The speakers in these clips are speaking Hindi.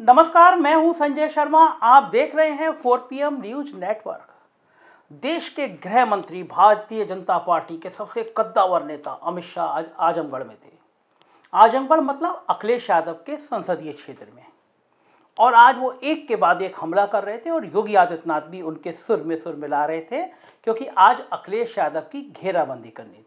नमस्कार, मैं हूं संजय शर्मा। आप देख रहे हैं 4PM न्यूज नेटवर्क। देश के गृह मंत्री, भारतीय जनता पार्टी के सबसे कद्दावर नेता अमित शाह आज आजमगढ़ में थे। आजमगढ़ मतलब अखिलेश यादव के संसदीय क्षेत्र में। और आज वो एक के बाद एक हमला कर रहे थे और योगी आदित्यनाथ भी उनके सुर में सुर मिला रहे थे, क्योंकि आज अखिलेश यादव की घेराबंदी करनी थी।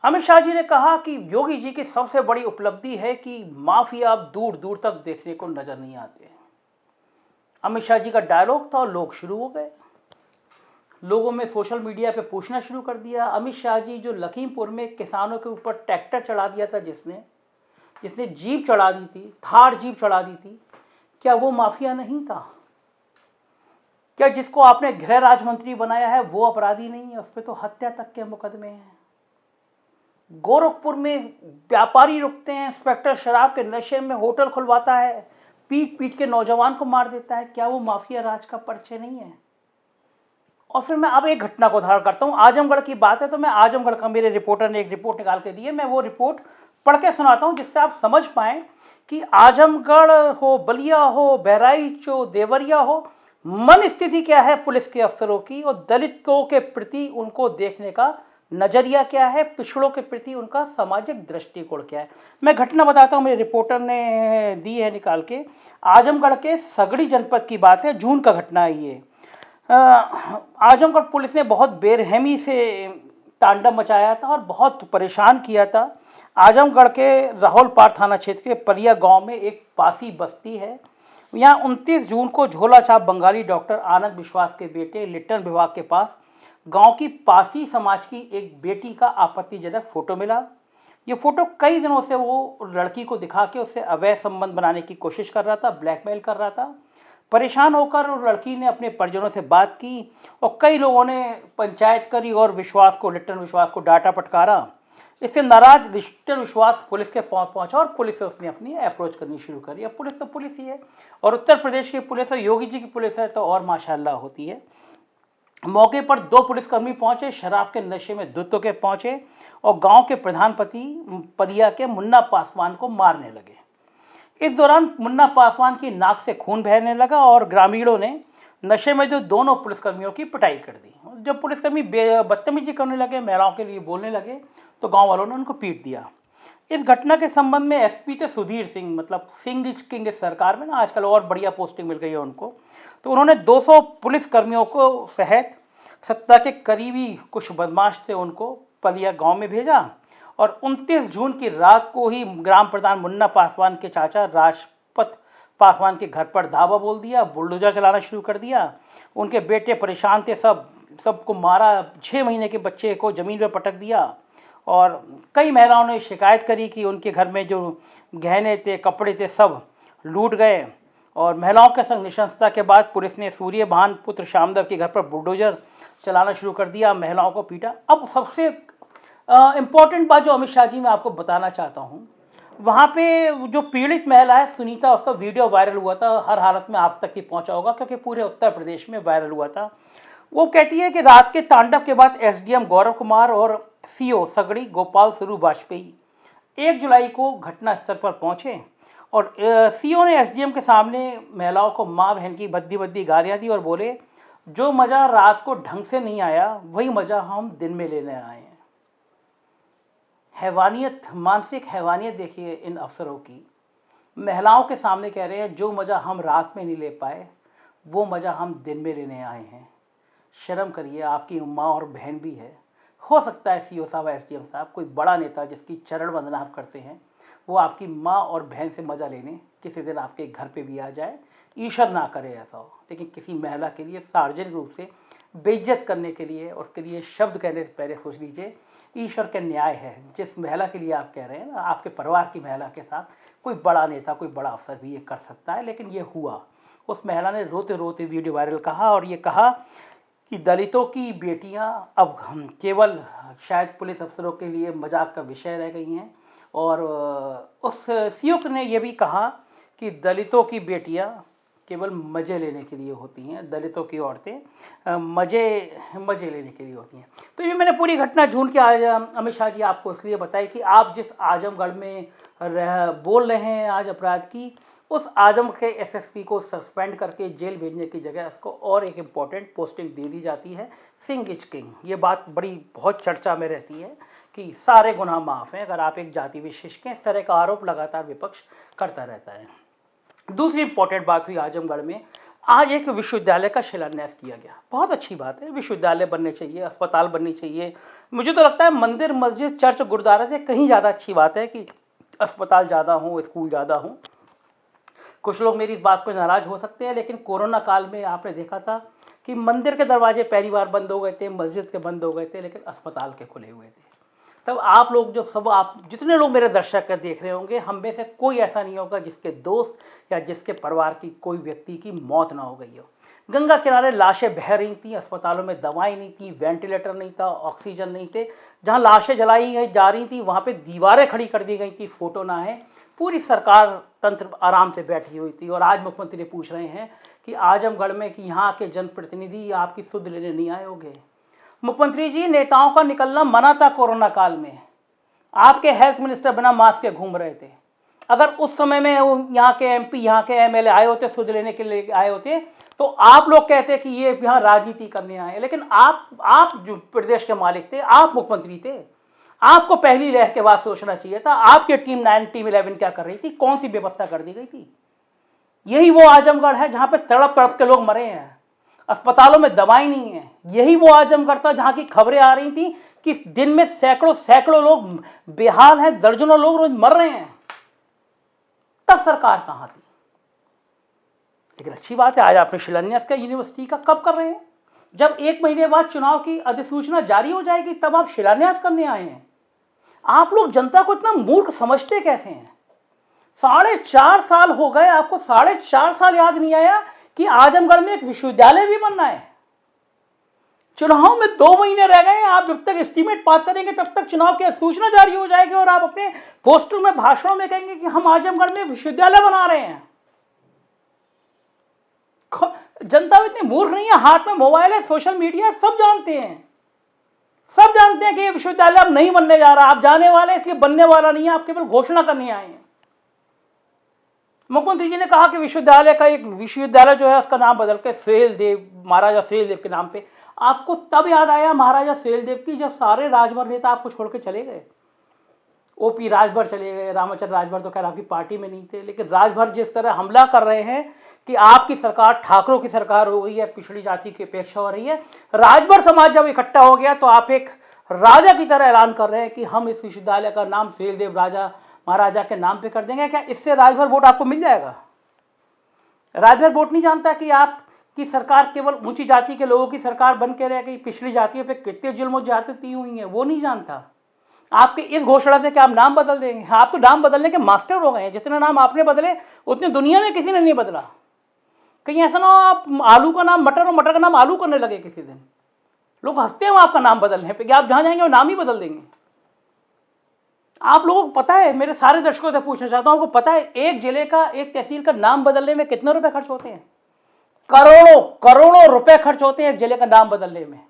अमित शाह जी ने कहा कि योगी जी की सबसे बड़ी उपलब्धि है कि माफिया अब दूर दूर तक देखने को नजर नहीं आते। अमित शाह जी का डायलॉग था और लोग शुरू हो गए। लोगों में सोशल मीडिया पे पूछना शुरू कर दिया, अमित शाह जी जो लखीमपुर में किसानों के ऊपर ट्रैक्टर चढ़ा दिया था, जिसने जीप चढ़ा दी थी, थार जीप चढ़ा दी थी, क्या वो माफिया नहीं था? क्या जिसको आपने गृह राज्य मंत्री बनाया है वो अपराधी नहीं है? उस पर तो हत्या तक के मुकदमे हैं। गोरखपुर में व्यापारी रुकते हैं, इंस्पेक्टर शराब के नशे में होटल खुलवाता है, पीट पीट के नौजवान को मार देता है, क्या वो माफिया राज का परिचय नहीं है? और फिर मैं अब एक घटना को उदाहरण करता हूं। आजमगढ़ की बात है तो मैं आजमगढ़ का, मेरे रिपोर्टर ने एक रिपोर्ट निकाल के दी है, मैं वो रिपोर्ट पढ़ के सुनाता हूं जिससे आप समझ पाएं कि आजमगढ़ हो, बलिया हो, बहराइच हो, देवरिया हो, मन स्थिति क्या है पुलिस के अफसरों की और दलितों के प्रति उनको देखने का नजरिया क्या है, पिछड़ों के प्रति उनका सामाजिक दृष्टिकोण क्या है। मैं घटना बताता हूं, मेरे रिपोर्टर ने दी है निकाल के। आजमगढ़ के सगड़ी जनपद की बात है, जून का घटना है ये। आजमगढ़ पुलिस ने बहुत बेरहमी से तांडव मचाया था और बहुत परेशान किया था। आजमगढ़ के राहुलपार थाना क्षेत्र के परिया गांव में एक पासी बस्ती है। यहाँ 29 जून को झोला छाप बंगाली डॉक्टर आनंद विश्वास के बेटे लिट्टन विभाग के पास गांव की पासी समाज की एक बेटी का आपत्तिजनक फोटो मिला। ये फोटो कई दिनों से वो लड़की को दिखा के उससे अवैध संबंध बनाने की कोशिश कर रहा था, ब्लैकमेल कर रहा था। परेशान होकर उस लड़की ने अपने परिजनों से बात की और कई लोगों ने पंचायत करी और लिट्टन विश्वास को डांटा फटकारा। इससे नाराज लिट्टन विश्वास पुलिस के पास पहुंचा और पुलिस से उसने अपनी अप्रोच करनी शुरू करी। अब पुलिस तो पुलिस ही है, और उत्तर प्रदेश की पुलिस और योगी जी की पुलिस है तो और माशाल्लाह होती है। मौके पर 2 पुलिसकर्मी पहुंचे, शराब के नशे में धुत होकर पहुंचे और गांव के प्रधानपति परिया के मुन्ना पासवान को मारने लगे। इस दौरान मुन्ना पासवान की नाक से खून बहने लगा और ग्रामीणों ने नशे में जो दोनों पुलिसकर्मियों की पिटाई कर दी। जब पुलिसकर्मी बदतमीजी करने लगे, महिलाओं के लिए बोलने लगे, तो गांव वालों ने उनको पीट दिया। इस घटना के संबंध में एसपी थे सुधीर सिंह, मतलब सिंह इज किंग इस सरकार में ना, आजकल और बढ़िया पोस्टिंग मिल गई है उनको। तो उन्होंने 200 पुलिसकर्मियों को सहित 70 के करीबी कुछ बदमाश थे उनको पलिया गांव में भेजा और 29 जून की रात को ही ग्राम प्रधान मुन्ना पासवान के चाचा राजपत पासवान के घर पर धावा बोल दिया, बुलडोजर चलाना शुरू कर दिया। उनके बेटे परेशान थे, सबको मारा, 6 महीने के बच्चे को ज़मीन पर पटक दिया। और कई महिलाओं ने शिकायत करी कि उनके घर में जो गहने थे, कपड़े थे, सब लूट गए। और महिलाओं के संग निशंसता के बाद पुलिस ने सूर्यभान पुत्र श्यामदेव के घर पर बुलडोजर चलाना शुरू कर दिया, महिलाओं को पीटा। अब सबसे इम्पॉर्टेंट बात जो अमित शाह जी मैं आपको बताना चाहता हूँ, वहाँ पे जो पीड़ित महिला है सुनीता, उसका वीडियो वायरल हुआ था, हर हालत में आप तक ही पहुँचा होगा क्योंकि पूरे उत्तर प्रदेश में वायरल हुआ था। वो कहती है कि रात के तांडव के बाद एसडीएम गौरव कुमार और सीओ सगड़ी गोपाल स्वरूप वाजपेयी 1 जुलाई को घटनास्थल पर पहुंचे और सीओ ने एसडीएम के सामने महिलाओं को माँ बहन की भद्दी भद्दी गालियाँ दी और बोले, जो मज़ा रात को ढंग से नहीं आया वही मज़ा हम दिन में लेने आए हैं। हैवानियत, मानसिक हैवानियत देखिए इन अफसरों की। महिलाओं के सामने कह रहे हैं जो मज़ा हम रात में नहीं ले पाए वो मज़ा हम दिन में लेने आए हैं। शर्म करिए, आपकी माँ और बहन भी है। हो सकता है सीओ साहब, एसडीएम साहब, कोई बड़ा नेता जिसकी चरण वंदना आप करते हैं वो आपकी माँ और बहन से मज़ा लेने किसी दिन आपके घर पे भी आ जाए। ईश्वर ना करे ऐसा हो, लेकिन किसी महिला के लिए सार्वजनिक रूप से बेइज्जत करने के लिए और उसके लिए शब्द कहने से पहले सोच लीजिए ईश्वर का न्याय है। जिस महिला के लिए आप कह रहे हैं ना, आपके परिवार की महिला के साथ कोई बड़ा नेता, कोई बड़ा अफसर भी ये कर सकता है, लेकिन ये हुआ। उस महिला ने रोते रोते वीडियो वायरल कहा और ये कहा कि दलितों की बेटियां अब हम केवल शायद पुलिस अफसरों के लिए मजाक का विषय रह गई हैं। और उस सीओ ने यह भी कहा कि दलितों की बेटियां केवल मज़े लेने के लिए होती हैं। दलितों की औरतें मज़े लेने के लिए होती हैं। तो ये मैंने पूरी घटना ढूंढ के आज अमित शाह जी आपको इसलिए बताई कि आप जिस आजमगढ़ में बोल रहे हैं आज अपराध की, उस आजम के एसएसपी को सस्पेंड करके जेल भेजने की जगह उसको और एक इम्पॉर्टेंट पोस्टिंग दे दी जाती है, सिंह इज किंग। ये बात बड़ी बहुत चर्चा में रहती है कि सारे गुनाह माफ़ हैं अगर आप एक जाति विशेष के। इस तरह का आरोप लगातार विपक्ष करता रहता है। दूसरी इंपॉर्टेंट बात हुई आजमगढ़ में, आज एक विश्वविद्यालय का शिलान्यास किया गया। बहुत अच्छी बात है, विश्वविद्यालय बनने चाहिए, अस्पताल बननी चाहिए। मुझे तो लगता है मंदिर, मस्जिद, चर्च, गुरुद्वारा से कहीं ज़्यादा अच्छी बात है कि अस्पताल ज़्यादा हों, स्कूल ज़्यादा हों। कुछ लोग मेरी इस बात पर नाराज़ हो सकते हैं, लेकिन कोरोना काल में आपने देखा था कि मंदिर के दरवाजे पहली बार बंद हो गए थे, मस्जिद के बंद हो गए थे, लेकिन अस्पताल के खुले हुए थे। तब आप लोग जो सब आप जितने लोग मेरे दर्शक कर देख रहे होंगे, हम में से कोई ऐसा नहीं होगा जिसके दोस्त या जिसके परिवार की कोई व्यक्ति की मौत ना हो गई हो। गंगा किनारे लाशें बह रही थी, अस्पतालों में दवाई नहीं थी, वेंटिलेटर नहीं था, ऑक्सीजन नहीं थे। जहां लाशें जलाई जा रही थी वहां पे दीवारें खड़ी कर दी गई थी, फोटो ना है। पूरी सरकार तंत्र आराम से बैठी हुई थी। और आज मुख्यमंत्री पूछ रहे हैं कि आजमगढ़ में कि यहाँ के जनप्रतिनिधि आपकी सुध लेने नहीं आए होंगे। मुख्यमंत्री जी, नेताओं का निकलना मना था कोरोना काल में। आपके हेल्थ मिनिस्टर बिना मास्क के घूम रहे थे। अगर उस समय में यहाँ के एमपी, यहाँ के एमएलए आए होते, सुध लेने के लिए आए होते, तो आप लोग कहते कि ये यहाँ राजनीति करने आए। लेकिन आप जो प्रदेश के मालिक थे, आप मुख्यमंत्री थे, आपको पहली लहर के बाद सोचना चाहिए था। आपकी टीम 9 टीम 11 क्या कर रही थी, कौन सी व्यवस्था कर दी गई थी। यही वो आजमगढ़ है जहाँ पे तड़प तड़प के लोग मरे हैं, अस्पतालों में दवाई नहीं है। यही वो आजमगढ़ था जहाँ की खबरें आ रही थी कि दिन में सैकड़ों लोग बेहाल हैं, दर्जनों लोग रोज मर रहे हैं। तब सरकार कहाँ थी। लेकिन अच्छी बात है, आज आपने शिलान्यास का यूनिवर्सिटी का कब कर रहे हैं? जब 1 महीने बाद चुनाव की अधिसूचना जारी हो जाएगी तब आप शिलान्यास करने आए हैं। आप लोग जनता को इतना मूर्ख समझते कैसे हैं? 4.5 साल हो गए, आपको 4.5 साल याद नहीं आया कि आजमगढ़ में एक विश्वविद्यालय भी बनना है। चुनाव में 2 महीने रह गए, आप जब तक एस्टीमेट पास करेंगे तब तक चुनाव की सूचना जारी हो जाएगी और आप अपने पोस्टर में, भाषणों में कहेंगे कि हम आजमगढ़ में विश्वविद्यालय बना रहे हैं। जनता इतनी मूर्ख नहीं है, हाथ में मोबाइल है, सोशल मीडिया है, सब जानते हैं कि ये विश्वविद्यालय अब नहीं बनने जा रहा। आप जाने वाले इसलिए बनने वाला नहीं है, आप केवल घोषणा करने आए हैं। मुख्यमंत्री जी ने कहा कि विश्वविद्यालय का एक विश्वविद्यालय जो है उसका नाम बदल के सुहेलदेव, महाराजा सुहेलदेव के नाम पे। आपको तब याद आया महाराजा सुहेलदेव की जब सारे राजभर नेता आपको छोड़ के चले गए। ओपी राजभर चले गए, रामाचंद्र राजभर तो खैर आपकी पार्टी में नहीं थे, लेकिन राजभर जिस तरह हमला कर रहे हैं कि आपकी सरकार ठाकरों की सरकार हो गई है, पिछड़ी जाति की अपेक्षा हो रही है। राजभर समाज जब इकट्ठा हो गया तो आप एक राजा की तरह ऐलान कर रहे हैं कि हम इस विश्वविद्यालय का नाम सुहेलदेव राजा महाराजा के नाम पे कर देंगे। क्या इससे राजभर वोट आपको मिल जाएगा? राजभर वोट नहीं जानता कि आपकी सरकार केवल ऊंची जाति के लोगों की सरकार बन के रह गई, पिछड़ी जातियों पे कितने जुल्म ज्यादती हुई हैं वो नहीं जानता। आपके इस घोषणा से क्या आप नाम बदल देंगे? आप तो नाम बदलने के मास्टर हो गए हैं। जितने नाम आपने बदले उतने दुनिया में किसी ने नहीं बदला। कहीं ऐसा ना हो आप आलू का नाम मटर और मटर का नाम आलू करने लगे किसी दिन। लोग हंसते हैं आपका नाम बदलने पे कि आप जहां जाएंगे वो नाम ही बदल देंगे। आप लोगों को पता है, मेरे सारे दर्शकों से पूछना चाहता हूं, आपको पता है एक जिले का, एक तहसील का नाम बदलने में कितने रुपए खर्च होते हैं? करोड़ों रुपए खर्च होते हैं एक जिले का नाम बदलने में।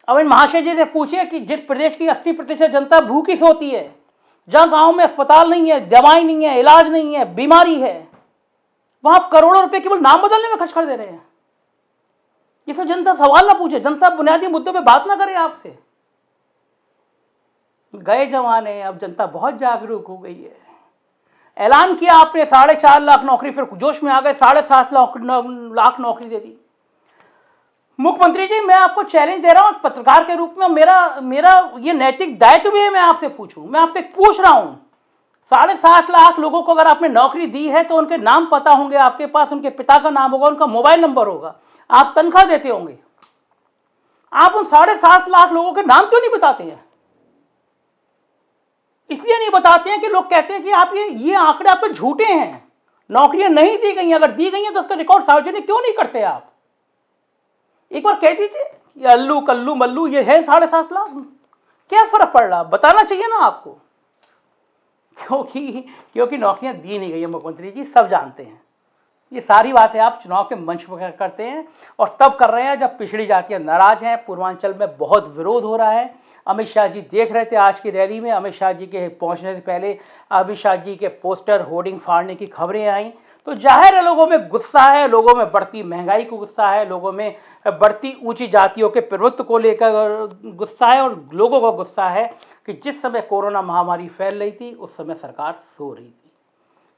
अब इन महाशय जी ने पूछे कि जिस प्रदेश की 80% जनता भूखी सोती है, जहां गांव में अस्पताल नहीं है, दवाई नहीं है, इलाज नहीं है, बीमारी है, वहां करोड़ों रुपए केवल नाम बदलने में खर्च कर दे रहे हैं। ये सब जनता सवाल ना पूछे, जनता बुनियादी मुद्दों पे बात ना करे आपसे। गए जमाने, अब जनता बहुत जागरूक हो गई है। ऐलान किया आपने 4.5 लाख नौकरी, फिर जोश में आ गए 7.5 लाख नौकरी दे दी। मुख्यमंत्री जी, मैं आपको चैलेंज दे रहा हूं पत्रकार के रूप में, मेरा ये नैतिक दायित्व भी है, मैं आपसे पूछ रहा हूं 7.5 लाख लोगों को अगर आपने नौकरी दी है तो उनके नाम पता होंगे आपके पास, उनके पिता का नाम होगा, उनका मोबाइल नंबर होगा, आप तनख्वाह देते होंगे। आप उन 7.5 लाख लोगों के नाम क्यों नहीं बताते हैं? इसलिए नहीं बताते हैं कि लोग कहते हैं कि आप ये आंकड़े आप पे झूठे हैं, नौकरियां नहीं दी गई। अगर दी गई हैं तो उसका रिकॉर्ड सार्वजनिक क्यों नहीं करते आप? एक बार कह दीजिए ये अल्लू कल्लू मल्लू ये है 7.5 लाख, क्या फर्क पड़ रहा? बताना चाहिए ना आपको। क्योंकि नौकरियां दी नहीं गई है मुख्यमंत्री जी, सब जानते हैं। ये सारी बातें आप चुनाव के मंच पर करते हैं और तब कर रहे हैं जब पिछड़ी जातियां नाराज हैं। पूर्वांचल में बहुत विरोध हो रहा है। अमित शाह जी देख रहे थे आज की रैली में, अमित शाह जी के पहुंचने से पहले अमित शाह जी के पोस्टर होर्डिंग फाड़ने की खबरें आई, तो जाहिर है लोगों में गुस्सा है, लोगों में बढ़ती महंगाई को गुस्सा है, लोगों में बढ़ती ऊंची जातियों के प्रभुत्व को लेकर गुस्सा है, और लोगों को गुस्सा है कि जिस समय कोरोना महामारी फैल रही थी उस समय सरकार सो रही थी।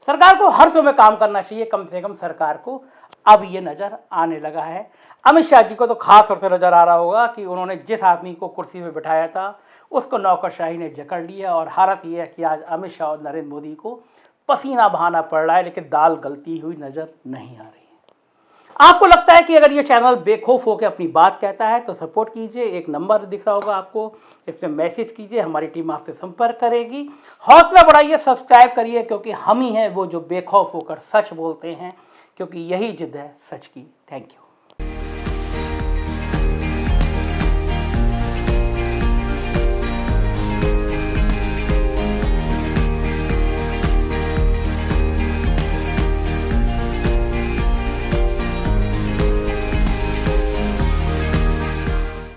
सरकार को हर समय काम करना चाहिए, कम से कम सरकार को अब ये नजर आने लगा है। अमित शाह जी को तो खास तौर से नजर आ रहा होगा कि उन्होंने जिस आदमी को कुर्सी पे बिठाया था उसको नौकरशाही ने जकड़ लिया, और हालत ये है कि आज अमित शाह और नरेंद्र मोदी को पसीना बहाना पड़ रहा है, लेकिन दाल गलती हुई नजर नहीं आ रही है। आपको लगता है कि अगर ये चैनल बेखौफ होकर अपनी बात कहता है तो सपोर्ट कीजिए, एक नंबर दिख रहा होगा आपको, इसमें मैसेज कीजिए, हमारी टीम आपसे संपर्क करेगी। हौसला बढ़ाइए, सब्सक्राइब करिए, क्योंकि हम ही हैं वो जो बेखौफ होकर सच बोलते हैं, क्योंकि यही जिद है सच की। Thank you.